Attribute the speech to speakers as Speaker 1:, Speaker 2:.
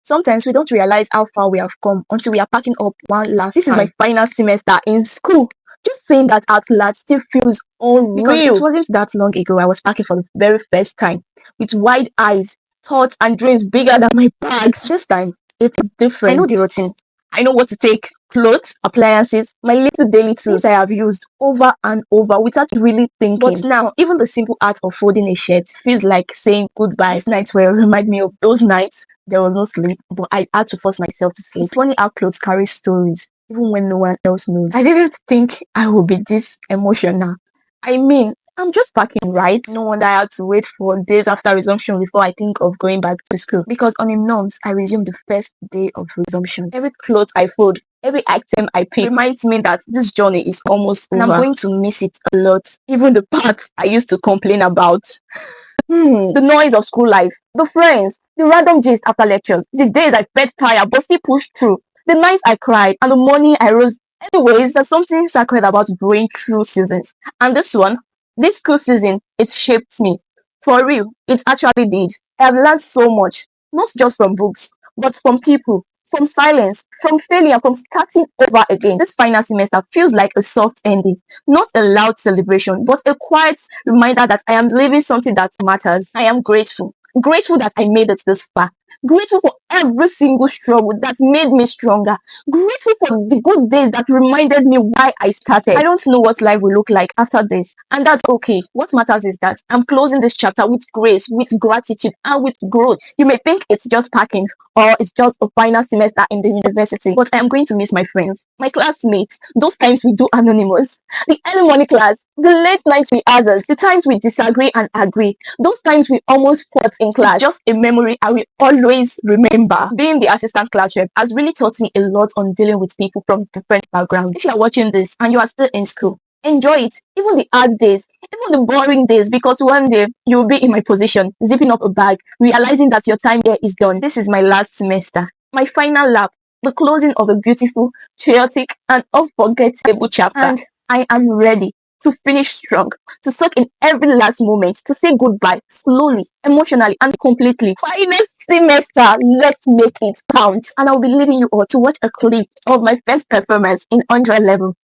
Speaker 1: Sometimes we don't realize how far we have come until we are packing up one last time. This is my final semester in school. Just saying that out loud still feels unreal. Because it wasn't that long ago I was packing for the very first time with wide eyes, thoughts and dreams bigger than my bags. This time, it's different. I know the routine. I know what to take. Clothes, appliances, my little daily tools I have used over and over without really thinking. But now, even the simple act of folding a shirt feels like saying goodbye. These nights will remind me of those nights there was no sleep, but I had to force myself to sleep. It's funny how clothes carry stories, even when no one else knows. I didn't think I would be this emotional. I mean, I'm just packing, right? No wonder I had to wait for days after resumption before I think of going back to school. Because on a norms, I resumed the first day of resumption. Every clothes I fold, every item I pick reminds me that this journey is almost over. And I'm going to miss it a lot. Even the parts I used to complain about. The noise of school life, the friends, the random gist after lectures, the days I felt tired but still pushed through, the nights I cried, and the morning I rose. Anyways, there's something sacred about growing through seasons. And this school season, it shaped me. For real, it actually did. I have learned so much, not just from books, but from people, from silence, from failure, from starting over again. This final semester feels like a soft ending, not a loud celebration, but a quiet reminder that I am living something that matters. I am grateful. Grateful that I made it this far. Grateful for every single struggle that made me stronger. Grateful for the good days that reminded me why I started. I don't know what life will look like after this, and that's okay. What matters is that I'm closing this chapter with grace, with gratitude, and with growth. You may think it's just packing or it's just a final semester in the university, but I am going to miss my friends, my classmates, those times we do anonymous, the early morning class, the late night rehearsals, the times we disagree and agree, those times we almost fought in class. It's just a memory I will always remember. Being the assistant class rep has really taught me a lot on dealing with people from different backgrounds. If you are watching this and you are still in school, enjoy it, even the hard days, even the boring days, because one day you will be in my position, zipping up a bag, realizing that your time here is done. This is my last semester, my final lap, the closing of a beautiful, chaotic, and unforgettable chapter. And I am ready to finish strong, to soak in every last moment, to say goodbye slowly, emotionally, and completely. Final semester, let's make it count. And I'll be leaving you all to watch a clip of my first performance in 100 level.